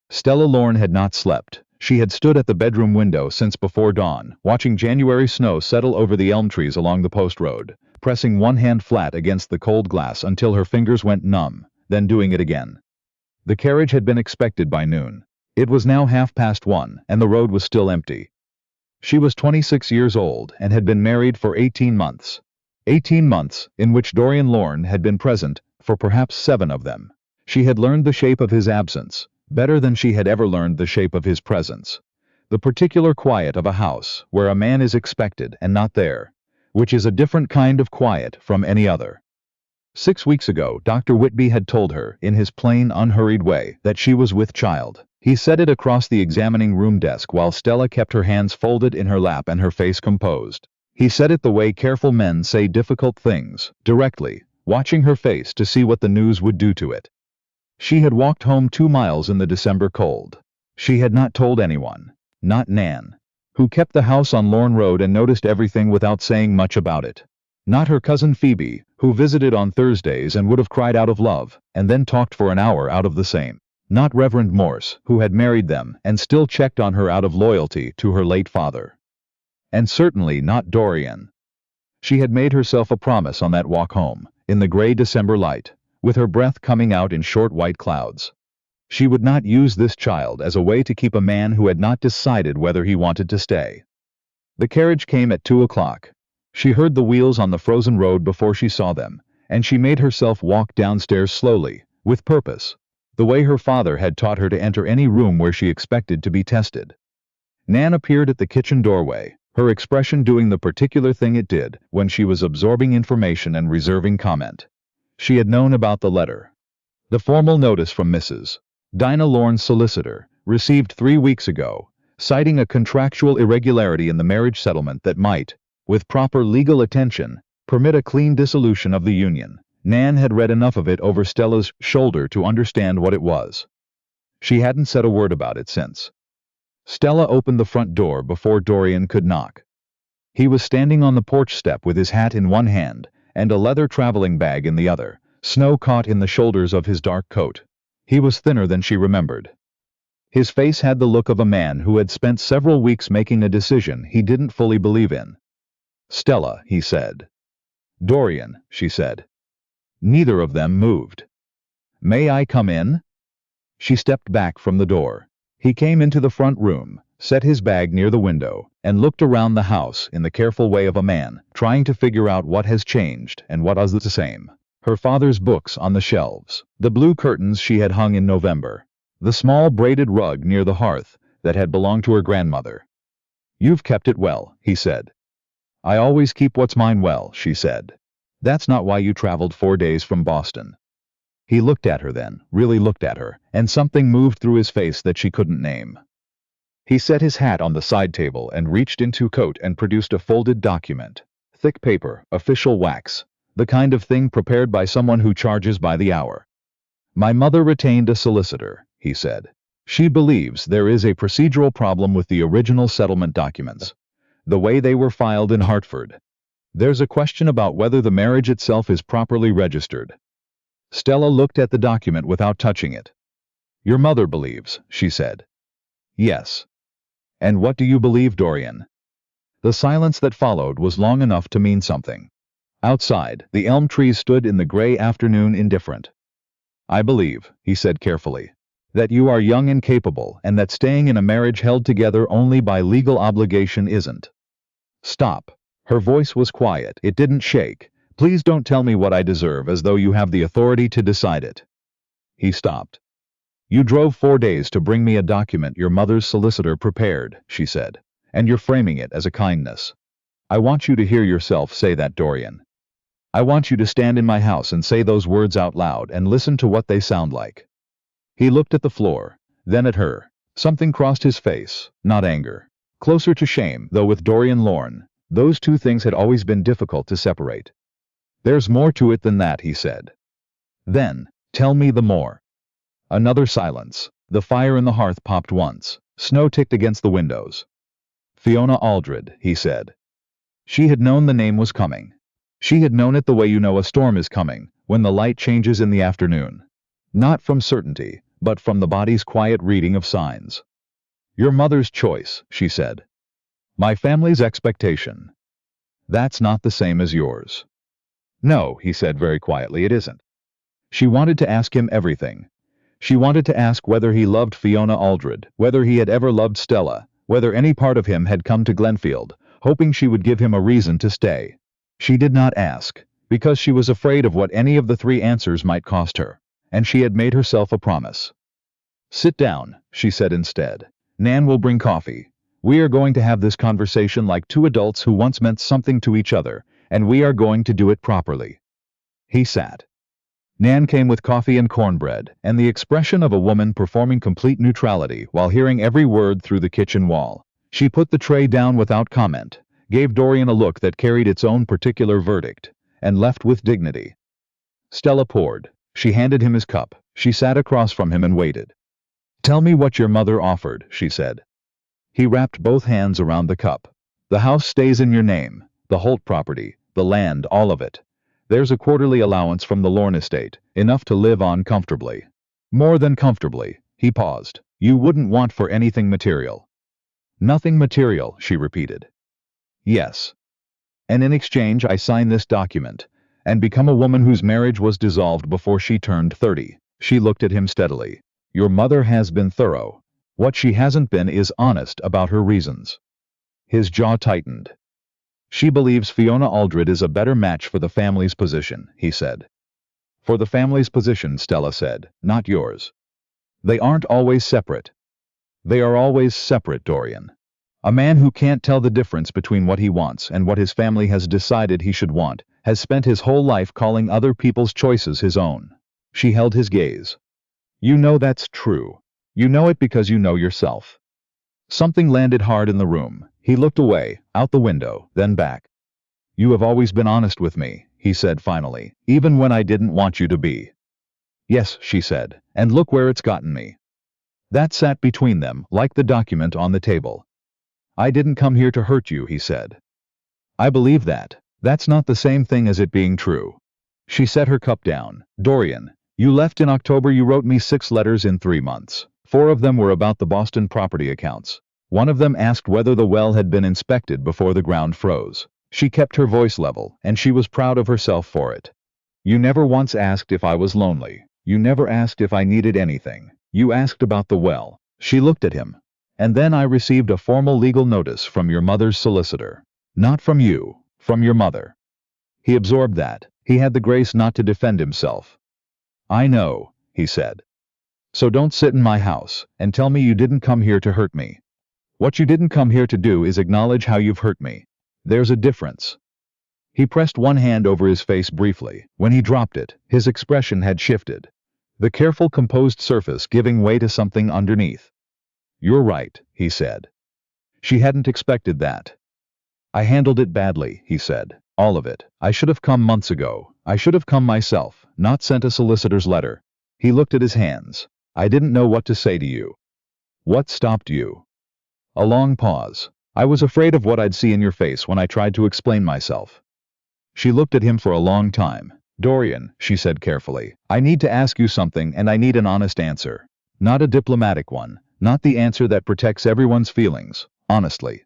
Stella Lorne had not slept. She had stood at the bedroom window since before dawn, watching January snow settle over the elm trees along the post road, pressing one hand flat against the cold glass until her fingers went numb, then doing it again. The carriage had been expected by noon. It was now 1:30, and the road was still empty. She was 26 years old and had been married for 18 months. 18 months in which Dorian Lorne had been present for perhaps 7 of them. She had learned the shape of his absence, better than she had ever learned the shape of his presence. The particular quiet of a house where a man is expected and not there, which is a different kind of quiet from any other. 6 weeks ago, Dr. Whitby had told her, in his plain, unhurried way, that she was with child. He said it across the examining room desk while Stella kept her hands folded in her lap and her face composed. He said it the way careful men say difficult things, directly, watching her face to see what the news would do to it. She had walked home 2 miles in the December cold. She had not told anyone, not Nan, who kept the house on Lorne Road and noticed everything without saying much about it. Not her cousin Phoebe, who visited on Thursdays and would have cried out of love, and then talked for an hour out of the same. Not Reverend Morse, who had married them and still checked on her out of loyalty to her late father. And certainly not Dorian. She had made herself a promise on that walk home, in the gray December light, with her breath coming out in short white clouds. She would not use this child as a way to keep a man who had not decided whether he wanted to stay. The carriage came at 2 o'clock. She heard the wheels on the frozen road before she saw them, and she made herself walk downstairs slowly, with purpose, the way her father had taught her to enter any room where she expected to be tested. Nan appeared at the kitchen doorway, her expression doing the particular thing it did when she was absorbing information and reserving comment. She had known about the letter. The formal notice from Mrs. Dinah Lorne's solicitor, received 3 weeks ago, citing a contractual irregularity in the marriage settlement that might, with proper legal attention, permit a clean dissolution of the union. Nan had read enough of it over Stella's shoulder to understand what it was. She hadn't said a word about it since. Stella opened the front door before Dorian could knock. He was standing on the porch step with his hat in one hand and a leather traveling bag in the other, snow caught in the shoulders of his dark coat. He was thinner than she remembered. His face had the look of a man who had spent several weeks making a decision he didn't fully believe in. "Stella," he said. "Dorian," she said. Neither of them moved. "May I come in?" She stepped back from the door. He came into the front room, set his bag near the window, and looked around the house in the careful way of a man trying to figure out what has changed and what is the same. Her father's books on the shelves, the blue curtains she had hung in November, the small braided rug near the hearth that had belonged to her grandmother. "You've kept it well," he said. "I always keep what's mine well," she said. "That's not why you traveled 4 days from Boston." He looked at her then, really looked at her, and something moved through his face that she couldn't name. He set his hat on the side table and reached into coat and produced a folded document. Thick paper, official wax, the kind of thing prepared by someone who charges by the hour. "My mother retained a solicitor," he said. "She believes there is a procedural problem with the original settlement documents, the way they were filed in Hartford. There's a question about whether the marriage itself is properly registered." Stella looked at the document without touching it. "Your mother believes," she said. "Yes. And what do you believe, Dorian?" The silence that followed was long enough to mean something. Outside, the elm trees stood in the gray afternoon indifferent. "I believe," he said carefully, "that you are young and capable, and that staying in a marriage held together only by legal obligation isn't." "Stop." Her voice was quiet, it didn't shake. "Please don't tell me what I deserve as though you have the authority to decide it." He stopped. "You drove 4 days to bring me a document your mother's solicitor prepared," she said, "and you're framing it as a kindness. I want you to hear yourself say that, Dorian. I want you to stand in my house and say those words out loud and listen to what they sound like." He looked at the floor, then at her. Something crossed his face, not anger. Closer to shame, though with Dorian Lorne, those two things had always been difficult to separate. "There's more to it than that," he said. "Then, tell me the more." Another silence. The fire in the hearth popped once. Snow ticked against the windows. "Fiona Aldred," he said. She had known the name was coming. She had known it the way you know a storm is coming, when the light changes in the afternoon. Not from certainty, but from the body's quiet reading of signs. Your mother's choice, she said. My family's expectation. That's not the same as yours. No, he said very quietly, it isn't. She wanted to ask him everything. She wanted to ask whether he loved Fiona Aldred, whether he had ever loved Stella, whether any part of him had come to Glenfield, hoping she would give him a reason to stay. She did not ask, because she was afraid of what any of the three answers might cost her, and she had made herself a promise. Sit down, she said instead. Nan will bring coffee. We are going to have this conversation like two adults who once meant something to each other, and we are going to do it properly. He sat. Nan came with coffee and cornbread, and the expression of a woman performing complete neutrality while hearing every word through the kitchen wall. She put the tray down without comment, gave Dorian a look that carried its own particular verdict, and left with dignity. Stella poured. She handed him his cup. She sat across from him and waited. Tell me what your mother offered, she said. He wrapped both hands around the cup. The house stays in your name, the Holt property, the land, all of it. There's a quarterly allowance from the Lorne estate, enough to live on comfortably. More than comfortably, he paused. You wouldn't want for anything material. Nothing material, she repeated. Yes. And in exchange I sign this document, and become a woman whose marriage was dissolved before she turned 30. She looked at him steadily. Your mother has been thorough. What she hasn't been is honest about her reasons. His jaw tightened. She believes Fiona Aldred is a better match for the family's position, he said. For the family's position, Stella said, not yours. They aren't always separate. They are always separate, Dorian. A man who can't tell the difference between what he wants and what his family has decided he should want has spent his whole life calling other people's choices his own. She held his gaze. You know that's true. You know it because you know yourself. Something landed hard in the room. He looked away, out the window, then back. You have always been honest with me, he said finally, even when I didn't want you to be. Yes, she said, and look where it's gotten me. That sat between them, like the document on the table. I didn't come here to hurt you, he said. I believe that. That's not the same thing as it being true. She set her cup down. Dorian, you left in October. You wrote me 6 letters in 3 months. 4 of them were about the Boston property accounts. One of them asked whether the well had been inspected before the ground froze. She kept her voice level, and she was proud of herself for it. You never once asked if I was lonely. You never asked if I needed anything. You asked about the well. She looked at him. And then I received a formal legal notice from your mother's solicitor. Not from you, from your mother. He absorbed that. He had the grace not to defend himself. I know, he said. So don't sit in my house and tell me you didn't come here to hurt me. What you didn't come here to do is acknowledge how you've hurt me. There's a difference. He pressed one hand over his face briefly. When he dropped it, his expression had shifted. The careful, composed surface giving way to something underneath. You're right, he said. She hadn't expected that. I handled it badly, he said. All of it. I should have come months ago. I should have come myself, not sent a solicitor's letter. He looked at his hands. I didn't know what to say to you. What stopped you? A long pause. I was afraid of what I'd see in your face when I tried to explain myself. She looked at him for a long time. Dorian, she said carefully, I need to ask you something, and I need an honest answer. Not a diplomatic one, not the answer that protects everyone's feelings, honestly.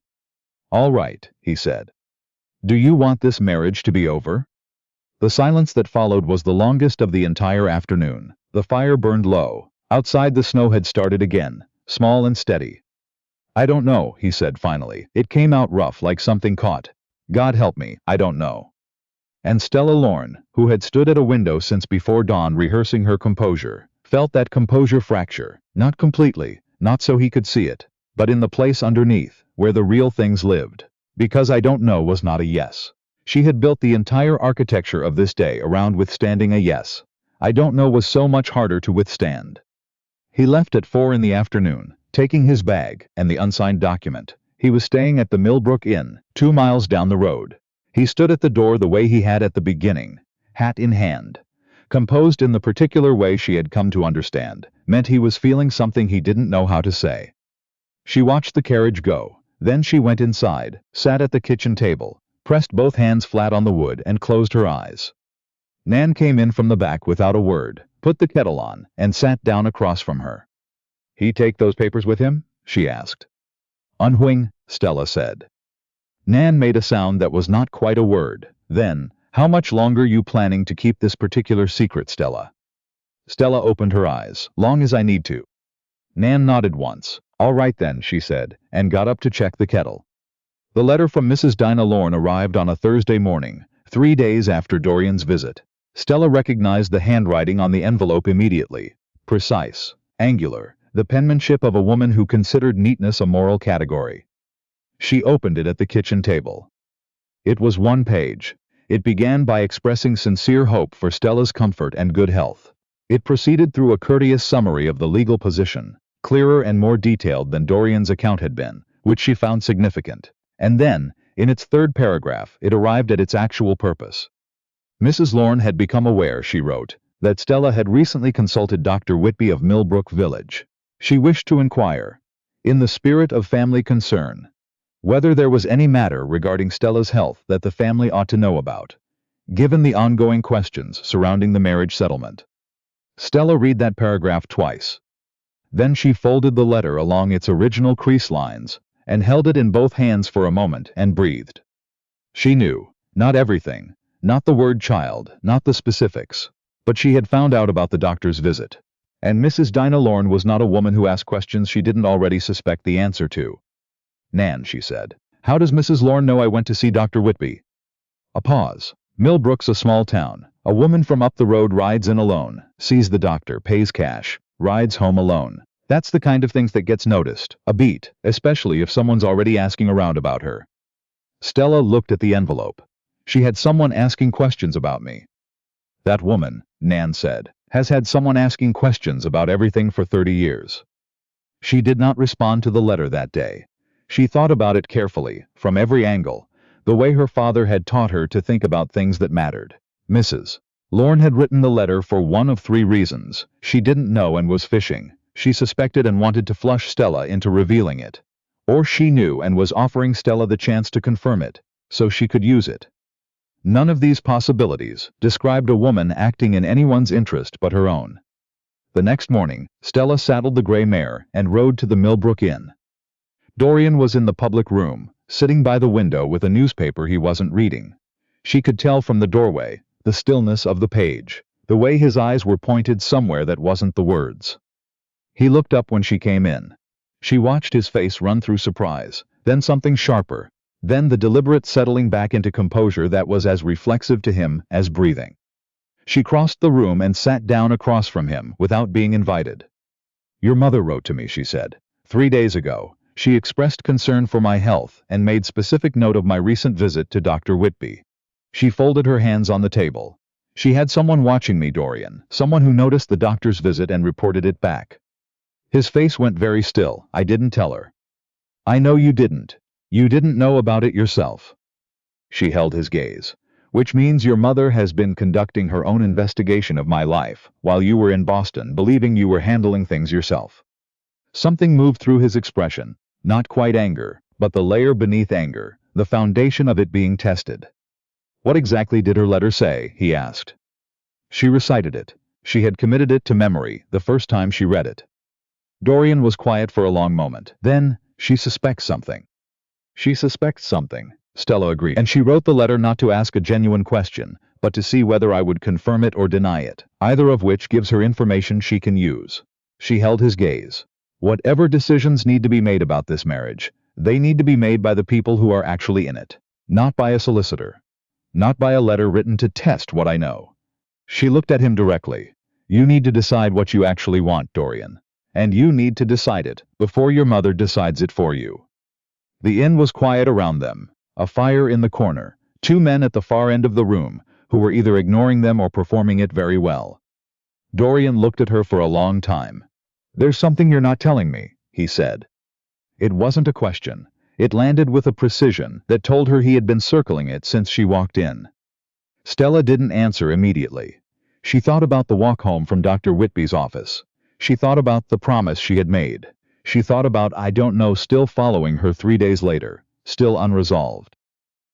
All right, he said. Do you want this marriage to be over? The silence that followed was the longest of the entire afternoon. The fire burned low. Outside the snow had started again, small and steady. I don't know, he said finally. It came out rough like something caught. God help me, I don't know. And Stella Lorne, who had stood at a window since before dawn rehearsing her composure, felt that composure fracture, not completely, not so he could see it, but in the place underneath, where the real things lived. Because I don't know was not a yes. She had built the entire architecture of this day around withstanding a yes. I don't know was so much harder to withstand. He left at 4 in the afternoon, taking his bag and the unsigned document. He was staying at the Millbrook Inn, 2 miles down the road. He stood at the door the way he had at the beginning, hat in hand. Composed in the particular way she had come to understand, meant he was feeling something he didn't know how to say. She watched the carriage go. Then she went inside, sat at the kitchen table, pressed both hands flat on the wood and closed her eyes. Nan came in from the back without a word, put the kettle on, and sat down across from her. "He take those papers with him?" she asked. "Unwing," Stella said. Nan made a sound that was not quite a word. Then, "How much longer you planning to keep this particular secret, Stella?" Stella opened her eyes. "Long as I need to." Nan nodded once. "All right then," she said, and got up to check the kettle. The letter from Mrs. Dinah Lorne arrived on a Thursday morning, 3 days after Dorian's visit. Stella recognized the handwriting on the envelope immediately. Precise, angular, the penmanship of a woman who considered neatness a moral category. She opened it at the kitchen table. It was one page. It began by expressing sincere hope for Stella's comfort and good health. It proceeded through a courteous summary of the legal position, clearer and more detailed than Dorian's account had been, which she found significant. And then, in its third paragraph, it arrived at its actual purpose. Mrs. Lorne had become aware, she wrote, that Stella had recently consulted Dr. Whitby of Millbrook Village. She wished to inquire, in the spirit of family concern, whether there was any matter regarding Stella's health that the family ought to know about, given the ongoing questions surrounding the marriage settlement. Stella read that paragraph twice. Then she folded the letter along its original crease lines, and held it in both hands for a moment and breathed. She knew, not everything, not the word child, not the specifics, but she had found out about the doctor's visit. And Mrs. Dinah Lorne was not a woman who asked questions she didn't already suspect the answer to. "Nan," she said, "how does Mrs. Lorne know I went to see Dr. Whitby?" A pause. "Millbrook's a small town. A woman from up the road rides in alone, sees the doctor, pays cash, rides home alone. That's the kind of things that gets noticed, a beat, especially if someone's already asking around about her." Stella looked at the envelope. "She had someone asking questions about me." "That woman," Nan said, "has had someone asking questions about everything for 30 years. She did not respond to the letter that day. She thought about it carefully, from every angle, the way her father had taught her to think about things that mattered. Mrs. Lorne had written the letter for one of 3 reasons. She didn't know and was fishing. She suspected and wanted to flush Stella into revealing it. Or she knew and was offering Stella the chance to confirm it, so she could use it. None of these possibilities described a woman acting in anyone's interest but her own. The next morning, Stella saddled the gray mare and rode to the Millbrook Inn. Dorian was in the public room, sitting by the window with a newspaper he wasn't reading. She could tell from the doorway, the stillness of the page, the way his eyes were pointed somewhere that wasn't the words. He looked up when she came in. She watched his face run through surprise, then something sharper, then the deliberate settling back into composure that was as reflexive to him as breathing. She crossed the room and sat down across from him without being invited. "Your mother wrote to me," she said, 3 days ago. She expressed concern for my health and made specific note of my recent visit to Dr. Whitby." She folded her hands on the table. "She had someone watching me, Dorian, someone who noticed the doctor's visit and reported it back." His face went very still. "I didn't tell her." "I know you didn't. You didn't know about it yourself." She held his gaze. "Which means your mother has been conducting her own investigation of my life, while you were in Boston, believing you were handling things yourself." Something moved through his expression. Not quite anger, but the layer beneath anger, the foundation of it being tested. "What exactly did her letter say?" he asked. She recited it. She had committed it to memory the first time she read it. Dorian was quiet for a long moment. Then, "She suspects something." "She suspects something," Stella agreed. "And she wrote the letter not to ask a genuine question, but to see whether I would confirm it or deny it, either of which gives her information she can use." She held his gaze. "Whatever decisions need to be made about this marriage, they need to be made by the people who are actually in it, not by a solicitor, not by a letter written to test what I know." She looked at him directly. "You need to decide what you actually want, Dorian. And you need to decide it before your mother decides it for you." The inn was quiet around them, a fire in the corner, 2 men at the far end of the room, who were either ignoring them or performing it very well. Dorian looked at her for a long time. "There's something you're not telling me," he said. It wasn't a question. It landed with a precision that told her he had been circling it since she walked in. Stella didn't answer immediately. She thought about the walk home from Dr. Whitby's office. She thought about the promise she had made. She thought about "I don't know" still following her 3 days later, still unresolved.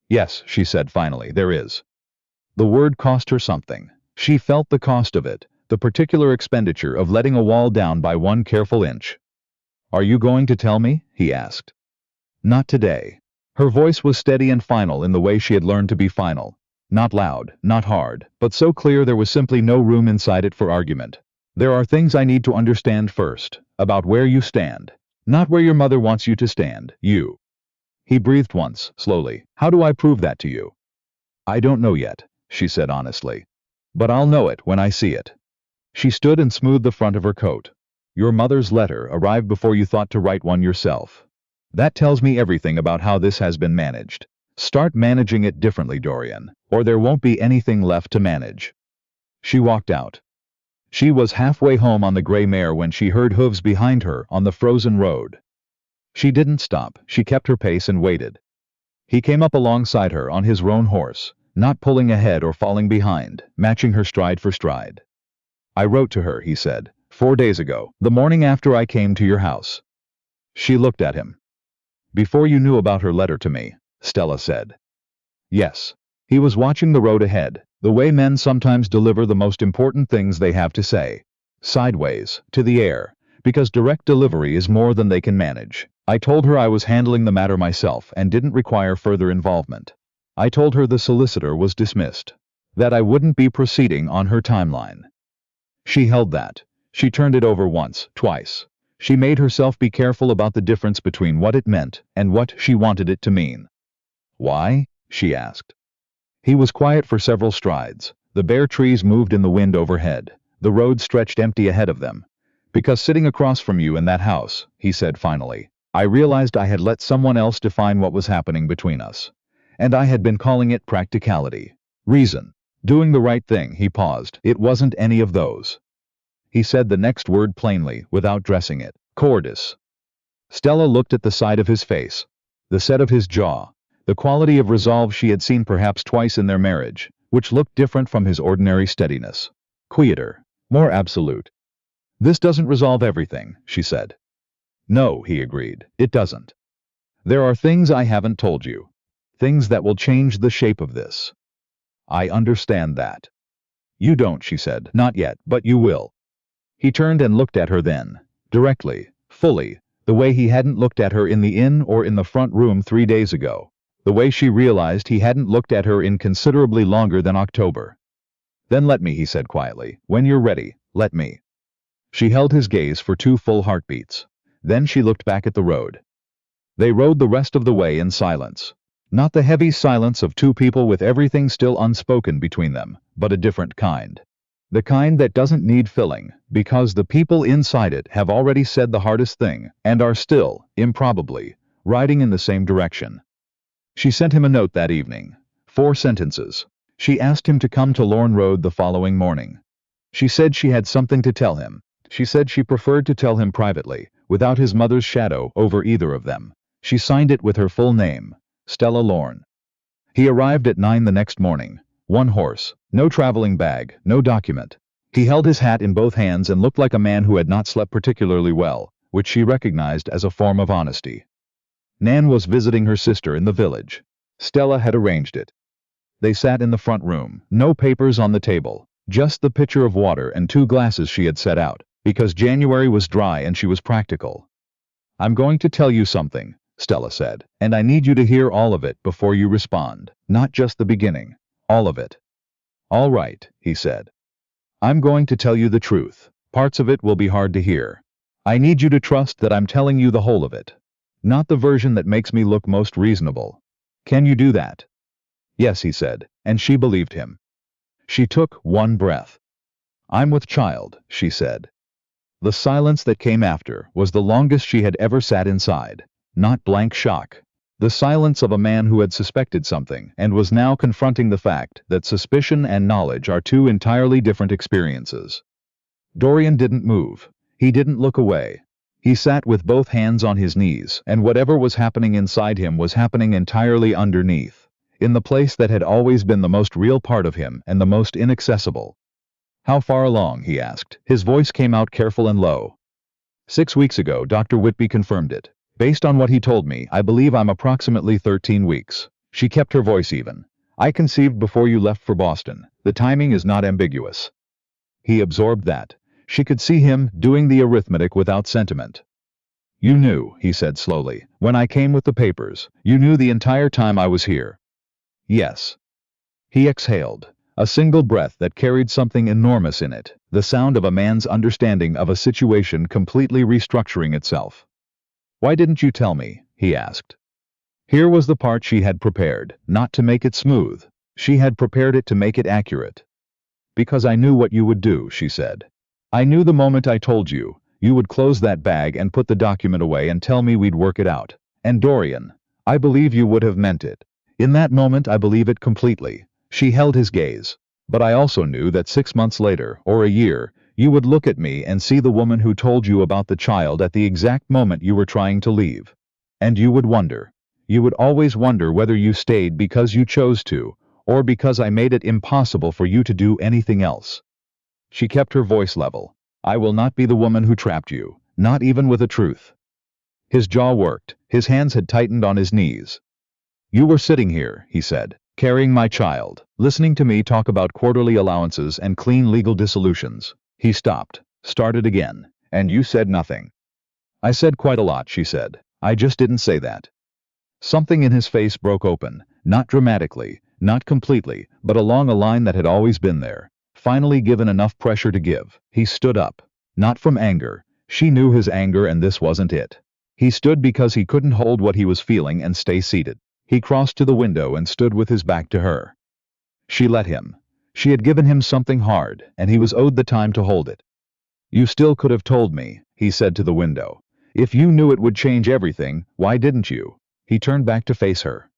"Yes," she said finally, "there is." The word cost her something. She felt the cost of it, the particular expenditure of letting a wall down by one careful inch. "Are you going to tell me?" he asked. "Not today." Her voice was steady and final in the way she had learned to be final. Not loud, not hard, but so clear there was simply no room inside it for argument. "There are things I need to understand first, about where you stand. Not where your mother wants you to stand, you." He breathed once, slowly. "How do I prove that to you?" "I don't know yet," she said honestly. "But I'll know it when I see it." She stood and smoothed the front of her coat. "Your mother's letter arrived before you thought to write one yourself. That tells me everything about how this has been managed. Start managing it differently, Dorian, or there won't be anything left to manage." She walked out. She was halfway home on the gray mare when she heard hooves behind her on the frozen road. She didn't stop, she kept her pace and waited. He came up alongside her on his roan horse, not pulling ahead or falling behind, matching her stride for stride. "I wrote to her," he said, 4 days ago, the morning after I came to your house." She looked at him. "Before you knew about her letter to me," Stella said. Yes. He was watching the road ahead, the way men sometimes deliver the most important things they have to say. Sideways, to the air, because direct delivery is more than they can manage. "I told her I was handling the matter myself and didn't require further involvement. I told her the solicitor was dismissed. That I wouldn't be proceeding on her timeline." She held that. She turned it over once, twice. She made herself be careful about the difference between what it meant and what she wanted it to mean. "Why?" she asked. He was quiet for several strides. The bare trees moved in the wind overhead. The road stretched empty ahead of them. "Because sitting across from you in that house," he said finally, "I realized I had let someone else define what was happening between us. And I had been calling it practicality. Reason. Doing the right thing." He paused. "It wasn't any of those." He said the next word plainly, without dressing it. "Cowardice." Stella looked at the side of his face, the set of his jaw, the quality of resolve she had seen perhaps twice in their marriage, which looked different from his ordinary steadiness. Quieter, more absolute. "This doesn't resolve everything," she said. "No," he agreed, "it doesn't. There are things I haven't told you. Things that will change the shape of this." "I understand that." "You don't," she said. "Not yet, but you will." He turned and looked at her then, directly, fully, the way he hadn't looked at her in the inn or in the front room 3 days ago, the way she realized he hadn't looked at her in considerably longer than October. "Then let me," he said quietly. "When you're ready, let me." She held his gaze for 2 full heartbeats. Then she looked back at the road. They rode the rest of the way in silence. Not the heavy silence of 2 people with everything still unspoken between them, but a different kind. The kind that doesn't need filling, because the people inside it have already said the hardest thing, and are still, improbably, riding in the same direction. She sent him a note that evening. 4 sentences. She asked him to come to Lorne Road the following morning. She said she had something to tell him. She said she preferred to tell him privately, without his mother's shadow over either of them. She signed it with her full name, Stella Lorne. He arrived at 9 the next morning. 1 horse, no traveling bag, no document. He held his hat in both hands and looked like a man who had not slept particularly well, which she recognized as a form of honesty. Nan was visiting her sister in the village. Stella had arranged it. They sat in the front room, no papers on the table, just the pitcher of water and 2 glasses she had set out, because January was dry and she was practical. "I'm going to tell you something," Stella said, "and I need you to hear all of it before you respond, not just the beginning. All of it." "All right," he said. "I'm going to tell you the truth. Parts of it will be hard to hear. I need you to trust that I'm telling you the whole of it. Not the version that makes me look most reasonable. Can you do that?" "Yes," he said, and she believed him. She took 1 breath. "I'm with child," she said. The silence that came after was the longest she had ever sat inside. Not blank shock. The silence of a man who had suspected something and was now confronting the fact that suspicion and knowledge are 2 entirely different experiences. Dorian didn't move. He didn't look away. He sat with both hands on his knees, and whatever was happening inside him was happening entirely underneath, in the place that had always been the most real part of him and the most inaccessible. "How far along?" he asked. His voice came out careful and low. 6 weeks ago, Dr. Whitby confirmed it. Based on what he told me, I believe I'm approximately 13 weeks. She kept her voice even. "I conceived before you left for Boston. The timing is not ambiguous." He absorbed that. She could see him doing the arithmetic without sentiment. You knew, he said slowly, when I came with the papers. You knew the entire time I was here. Yes. He exhaled. A single breath that carried something enormous in it, the sound of a man's understanding of a situation completely restructuring itself. Why didn't you tell me? He asked. Here was the part she had prepared, not to make it smooth. She had prepared it to make it accurate. Because I knew what you would do, she said. I knew the moment I told you, you would close that bag and put the document away and tell me we'd work it out. And Dorian, I believe you would have meant it. In that moment I believe it completely. She held his gaze. But I also knew that 6 months later, or a year, you would look at me and see the woman who told you about the child at the exact moment you were trying to leave. And you would wonder. You would always wonder whether you stayed because you chose to, or because I made it impossible for you to do anything else. She kept her voice level. I will not be the woman who trapped you, not even with a truth. His jaw worked. His hands had tightened on his knees. You were sitting here, he said, carrying my child, listening to me talk about quarterly allowances and clean legal dissolutions. He stopped, started again, and you said nothing. I said quite a lot, she said. I just didn't say that. Something in his face broke open, not dramatically, not completely, but along a line that had always been there. Finally given enough pressure to give, he stood up. Not from anger. She knew his anger and this wasn't it. He stood because he couldn't hold what he was feeling and stay seated. He crossed to the window and stood with his back to her. She let him. She had given him something hard, and he was owed the time to hold it. You still could have told me, he said to the window. If you knew it would change everything, why didn't you? He turned back to face her.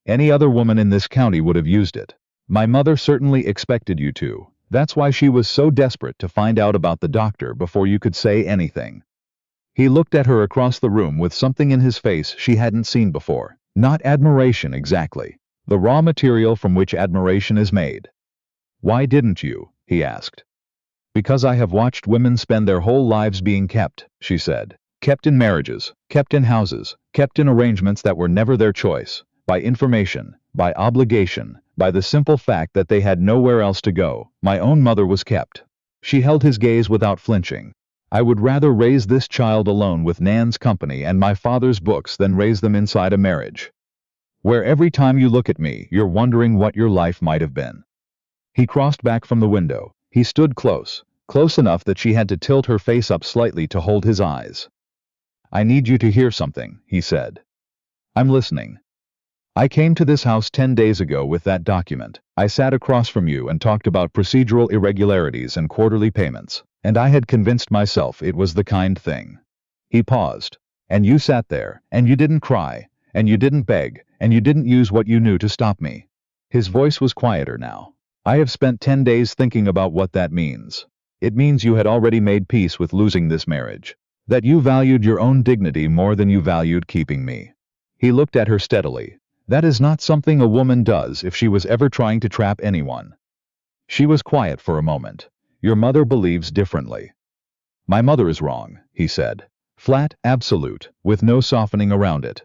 Any other woman in this county would have used it. My mother certainly expected you to. That's why she was so desperate to find out about the doctor before you could say anything. He looked at her across the room with something in his face she hadn't seen before. Not admiration exactly. The raw material from which admiration is made. Why didn't you? He asked. Because I have watched women spend their whole lives being kept, she said. Kept in marriages, kept in houses, kept in arrangements that were never their choice, by information, by obligation, by the simple fact that they had nowhere else to go. My own mother was kept. She held his gaze without flinching. I would rather raise this child alone with Nan's company and my father's books than raise them inside a marriage, where every time you look at me, you're wondering what your life might have been. He crossed back from the window. He stood close enough that she had to tilt her face up slightly to hold his eyes. I need you to hear something, he said. I'm listening. I came to this house 10 days ago with that document. I sat across from you and talked about procedural irregularities and quarterly payments, and I had convinced myself it was the kind thing. He paused. And you sat there, and you didn't cry, and you didn't beg, and you didn't use what you knew to stop me. His voice was quieter now. I have spent 10 days thinking about what that means. It means you had already made peace with losing this marriage. That you valued your own dignity more than you valued keeping me. He looked at her steadily. That is not something a woman does if she was ever trying to trap anyone. She was quiet for a moment. Your mother believes differently. My mother is wrong, he said. Flat, absolute, with no softening around it.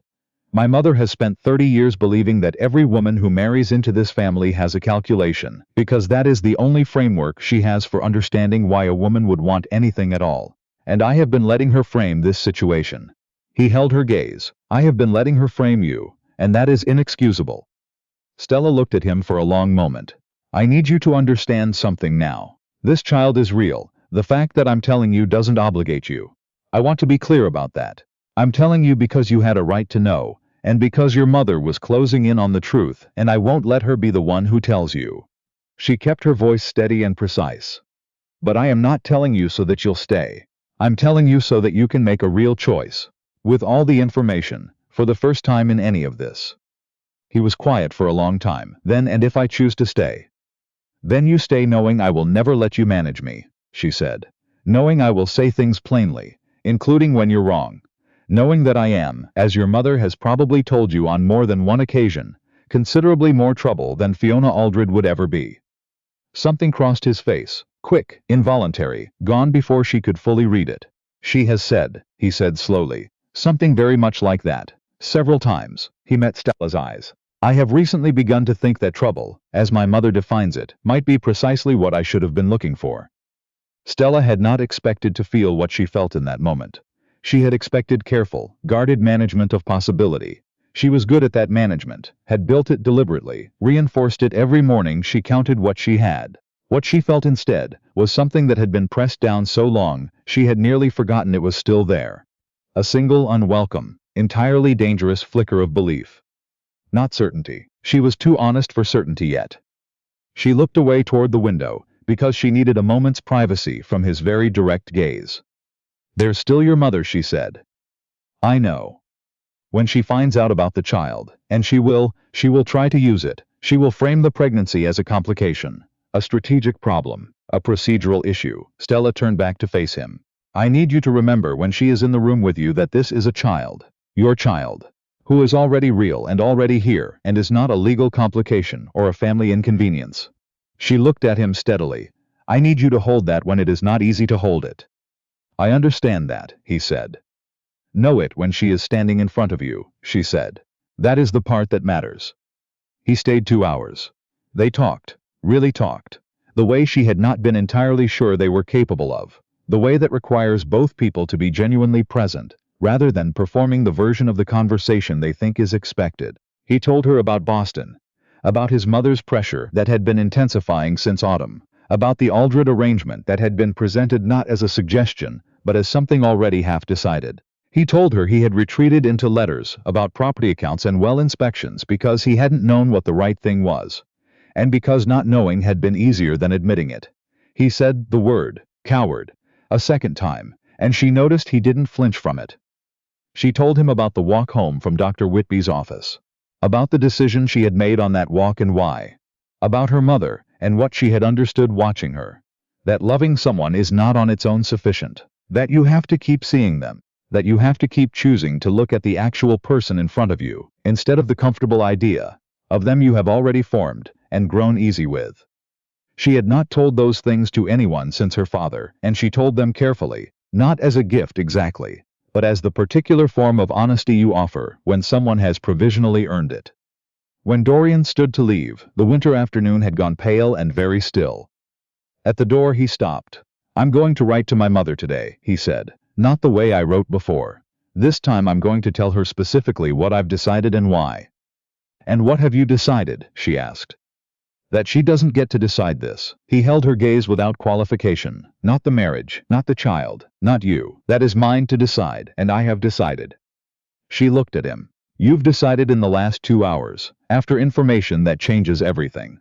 My mother has spent 30 years believing that every woman who marries into this family has a calculation, because that is the only framework she has for understanding why a woman would want anything at all. And I have been letting her frame this situation. He held her gaze. I have been letting her frame you, and that is inexcusable. Stella looked at him for a long moment. I need you to understand something now. This child is real. The fact that I'm telling you doesn't obligate you. I want to be clear about that. I'm telling you because you had a right to know, and because your mother was closing in on the truth, and I won't let her be the one who tells you. She kept her voice steady and precise. But I am not telling you so that you'll stay. I'm telling you so that you can make a real choice. With all the information, for the first time in any of this. He was quiet for a long time. Then, and if I choose to stay? Then you stay knowing I will never let you manage me, she said. Knowing I will say things plainly, including when you're wrong. Knowing that I am, as your mother has probably told you on more than one occasion, considerably more trouble than Fiona Aldred would ever be. Something crossed his face, quick, involuntary, gone before she could fully read it. She has said, he said slowly, something very much like that. Several times, he met Stella's eyes. I have recently begun to think that trouble, as my mother defines it, might be precisely what I should have been looking for. Stella had not expected to feel what she felt in that moment. She had expected careful, guarded management of possibility. She was good at that management, had built it deliberately, reinforced it every morning she counted what she had. What she felt instead was something that had been pressed down so long she had nearly forgotten it was still there. A single unwelcome, entirely dangerous flicker of belief. Not certainty. She was too honest for certainty yet. She looked away toward the window, because she needed a moment's privacy from his very direct gaze. "There's still your mother," she said. "I know. When she finds out about the child, and she will try to use it. She will frame the pregnancy as a complication, a strategic problem, a procedural issue." Stella turned back to face him. "I need you to remember when she is in the room with you that this is a child, your child, who is already real and already here and is not a legal complication or a family inconvenience." She looked at him steadily. "I need you to hold that when it is not easy to hold it." "I understand that," he said. "Know it when she is standing in front of you," she said. "That is the part that matters." He stayed 2 hours. They talked, really talked, the way she had not been entirely sure they were capable of, the way that requires both people to be genuinely present, rather than performing the version of the conversation they think is expected. He told her about Boston, about his mother's pressure that had been intensifying since autumn, about the Aldred arrangement that had been presented not as a suggestion, but as something already half decided. He told her he had retreated into letters about property accounts and well inspections because he hadn't known what the right thing was, and because not knowing had been easier than admitting it. He said the word, coward, a second time, and she noticed he didn't flinch from it. She told him about the walk home from Dr. Whitby's office, about the decision she had made on that walk and why, about her mother and what she had understood watching her, that loving someone is not on its own sufficient, that you have to keep seeing them, that you have to keep choosing to look at the actual person in front of you, instead of the comfortable idea of them you have already formed and grown easy with. She had not told those things to anyone since her father, and she told them carefully, not as a gift exactly, but as the particular form of honesty you offer when someone has provisionally earned it. When Dorian stood to leave, the winter afternoon had gone pale and very still. At the door he stopped. "I'm going to write to my mother today," he said. "Not the way I wrote before. This time I'm going to tell her specifically what I've decided and why." "And what have you decided?" she asked. "That she doesn't get to decide this." He held her gaze without qualification. "Not the marriage, not the child, not you. That is mine to decide, and I have decided." She looked at him. "You've decided in the last 2 hours, after information that changes everything."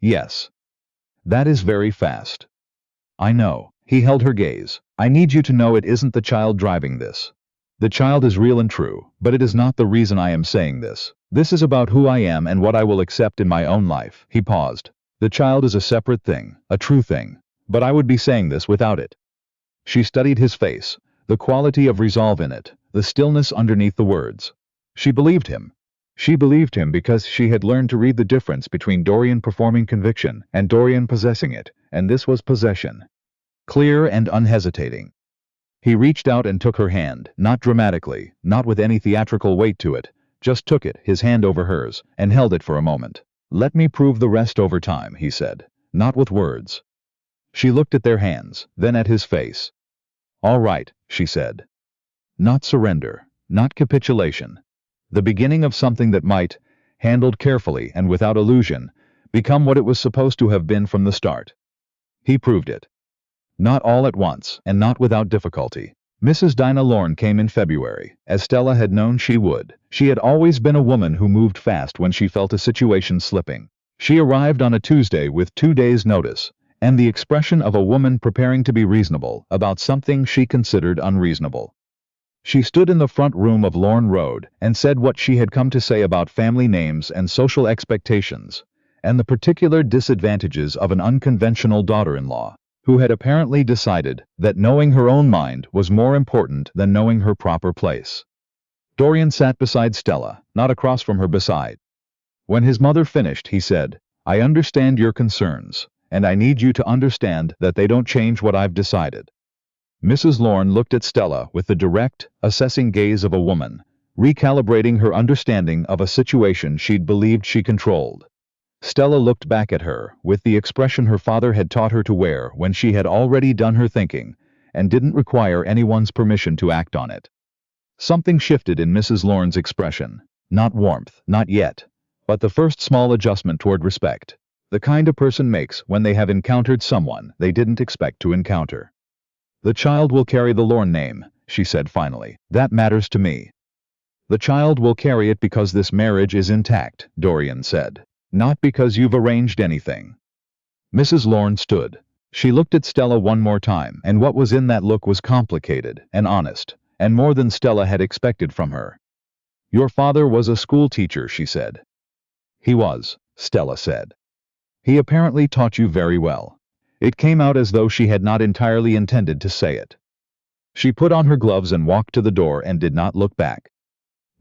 "Yes." "That is very fast." "I know." He held her gaze. "I need you to know it isn't the child driving this. The child is real and true, but it is not the reason I am saying this. This is about who I am and what I will accept in my own life." He paused. "The child is a separate thing, a true thing, but I would be saying this without it." She studied his face, the quality of resolve in it, the stillness underneath the words. She believed him. She believed him because she had learned to read the difference between Dorian performing conviction and Dorian possessing it, and this was possession. Clear and unhesitating. He reached out and took her hand, not dramatically, not with any theatrical weight to it, just took it, his hand over hers, and held it for a moment. "Let me prove the rest over time," he said, "not with words." She looked at their hands, then at his face. "All right," she said. Not surrender, not capitulation. The beginning of something that might, handled carefully and without illusion, become what it was supposed to have been from the start. He proved it. Not all at once, and not without difficulty. Mrs. Dinah Lorne came in February, as Stella had known she would. She had always been a woman who moved fast when she felt a situation slipping. She arrived on a Tuesday with 2 days' notice, and the expression of a woman preparing to be reasonable about something she considered unreasonable. She stood in the front room of Lorne Road and said what she had come to say about family names and social expectations, and the particular disadvantages of an unconventional daughter-in-law, who had apparently decided that knowing her own mind was more important than knowing her proper place. Dorian sat beside Stella, not across from her beside. When his mother finished, he said, "I understand your concerns, and I need you to understand that they don't change what I've decided." Mrs. Lorne looked at Stella with the direct, assessing gaze of a woman, recalibrating her understanding of a situation she'd believed she controlled. Stella looked back at her, with the expression her father had taught her to wear when she had already done her thinking, and didn't require anyone's permission to act on it. Something shifted in Mrs. Lorne's expression. Not warmth, not yet, but the first small adjustment toward respect. The kind a person makes when they have encountered someone they didn't expect to encounter. "The child will carry the Lorne name," she said finally. "That matters to me." "The child will carry it because this marriage is intact," Dorian said. "Not because you've arranged anything." Mrs. Lorne stood. She looked at Stella one more time, and what was in that look was complicated and honest, and more than Stella had expected from her. "Your father was a school teacher," she said. "He was," Stella said. "He apparently taught you very well." It came out as though she had not entirely intended to say it. She put on her gloves and walked to the door and did not look back.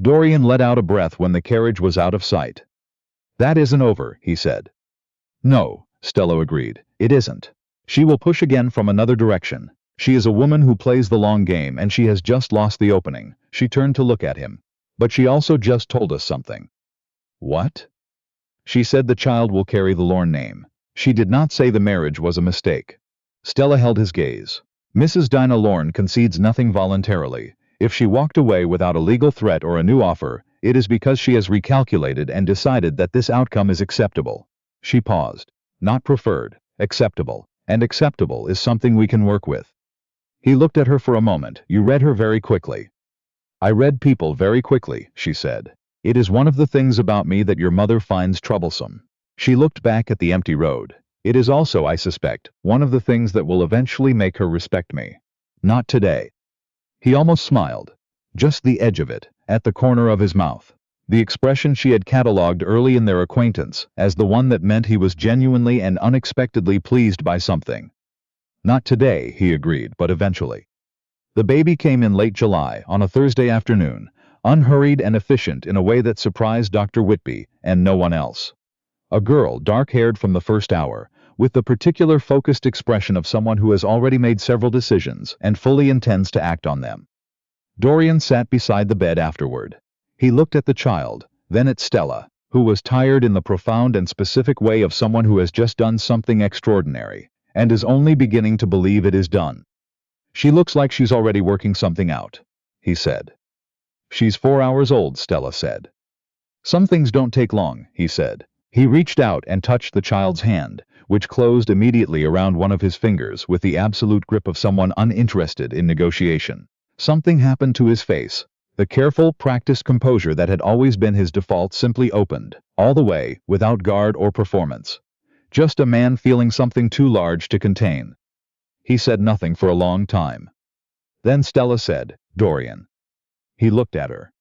Dorian let out a breath when the carriage was out of sight. "That isn't over," he said. "No," Stella agreed, "it isn't. She will push again from another direction. She is a woman who plays the long game and she has just lost the opening." She turned to look at him. "But she also just told us something." "What?" "She said the child will carry the Lorne name. She did not say the marriage was a mistake." Stella held his gaze. Mrs. Dinah Lorne concedes nothing voluntarily. If she walked away without a legal threat or a new offer, it is because she has recalculated and decided that this outcome is acceptable. She paused. "Not preferred, acceptable. And acceptable is something we can work with." He looked at her for a moment. "You read her very quickly." "I read people very quickly," she said. "It is one of the things about me that your mother finds troublesome." She looked back at the empty road. "It is also, I suspect, one of the things that will eventually make her respect me. Not today." He almost smiled. Just the edge of it, at the corner of his mouth. The expression she had catalogued early in their acquaintance as the one that meant he was genuinely and unexpectedly pleased by something. "Not today," he agreed, "but eventually." The baby came in late July, on a Thursday afternoon, unhurried and efficient in a way that surprised Dr. Whitby and no one else. A girl, dark-haired from the first hour, with the particular focused expression of someone who has already made several decisions and fully intends to act on them. Dorian sat beside the bed afterward. He looked at the child, then at Stella, who was tired in the profound and specific way of someone who has just done something extraordinary, and is only beginning to believe it is done. "She looks like she's already working something out," he said. "She's 4 hours old," Stella said. "Some things don't take long," he said. He reached out and touched the child's hand, which closed immediately around one of his fingers with the absolute grip of someone uninterested in negotiation. Something happened to his face. The careful, practiced composure that had always been his default simply opened, all the way, without guard or performance. Just a man feeling something too large to contain. He said nothing for a long time. Then Stella said, "Dorian." He looked at her.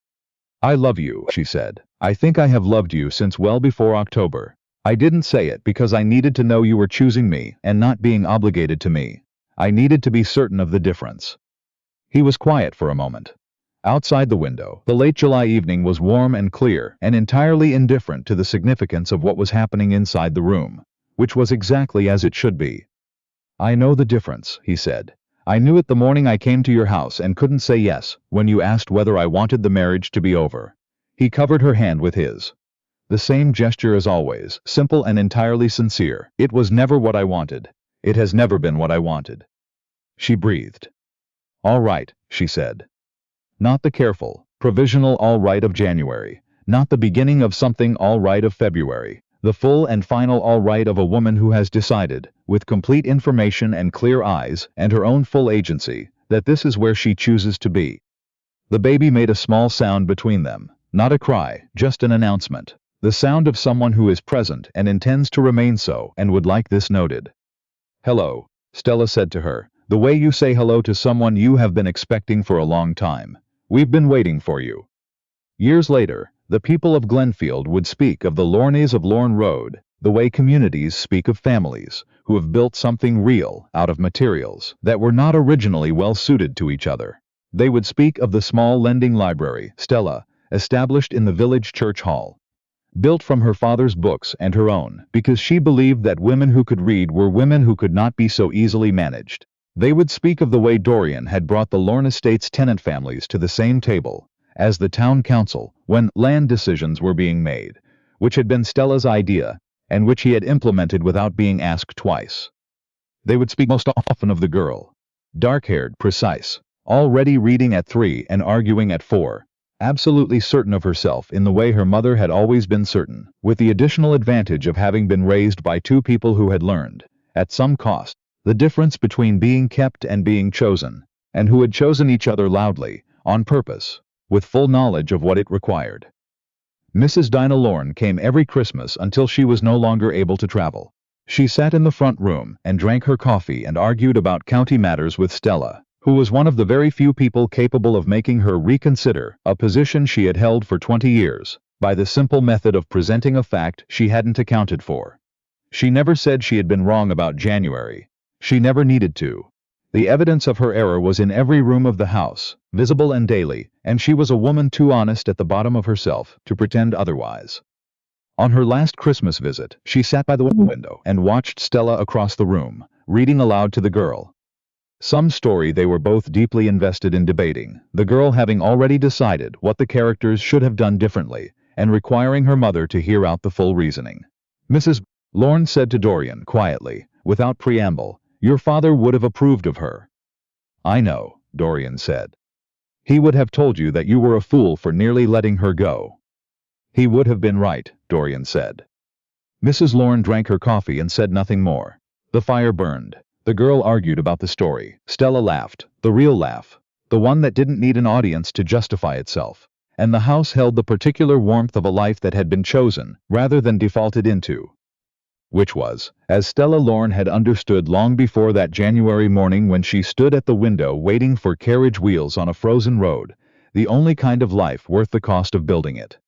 "I love you," she said. "I think I have loved you since well before October. I didn't say it because I needed to know you were choosing me and not being obligated to me. I needed to be certain of the difference." He was quiet for a moment. Outside the window, the late July evening was warm and clear and entirely indifferent to the significance of what was happening inside the room, which was exactly as it should be. "I know the difference," he said. "I knew it the morning I came to your house and couldn't say yes when you asked whether I wanted the marriage to be over." He covered her hand with his. "The same gesture as always, simple and entirely sincere. It was never what I wanted. It has never been what I wanted." She breathed. "All right," she said. Not the careful, provisional all right of January, not the beginning of something all right of February, the full and final all right of a woman who has decided, with complete information and clear eyes and her own full agency, that this is where she chooses to be. The baby made a small sound between them, not a cry, just an announcement, the sound of someone who is present and intends to remain so and would like this noted. "Hello," Stella said to her, "the way you say hello to someone you have been expecting for a long time. We've been waiting for you." Years later, the people of Glenfield would speak of the Lornes of Lorne Road, the way communities speak of families who have built something real out of materials that were not originally well suited to each other. They would speak of the small lending library, Stella, established in the village church hall, built from her father's books and her own, because she believed that women who could read were women who could not be so easily managed. They would speak of the way Dorian had brought the Lorne estate's tenant families to the same table as the town council when land decisions were being made, which had been Stella's idea, and which he had implemented without being asked twice. They would speak most often of the girl. Dark-haired, precise, already reading at 3 and arguing at 4. Absolutely certain of herself in the way her mother had always been certain, with the additional advantage of having been raised by two people who had learned, at some cost, the difference between being kept and being chosen, and who had chosen each other loudly, on purpose, with full knowledge of what it required. Mrs. Dinah Lorne came every Christmas until she was no longer able to travel. She sat in the front room and drank her coffee and argued about county matters with Stella, who was one of the very few people capable of making her reconsider a position she had held for 20 years, by the simple method of presenting a fact she hadn't accounted for. She never said she had been wrong about January. She never needed to. The evidence of her error was in every room of the house, visible and daily, and she was a woman too honest at the bottom of herself to pretend otherwise. On her last Christmas visit, she sat by the window and watched Stella across the room, reading aloud to the girl. Some story they were both deeply invested in debating, the girl having already decided what the characters should have done differently, and requiring her mother to hear out the full reasoning. Mrs. Lorne said to Dorian quietly, without preamble, "Your father would have approved of her." "I know," Dorian said. "He would have told you that you were a fool for nearly letting her go." "He would have been right," Dorian said. Mrs. Lorne drank her coffee and said nothing more. The fire burned. The girl argued about the story. Stella laughed, the real laugh, the one that didn't need an audience to justify itself. And the house held the particular warmth of a life that had been chosen, rather than defaulted into. Which was, as Stella Lorne had understood long before that January morning when she stood at the window waiting for carriage wheels on a frozen road, the only kind of life worth the cost of building it.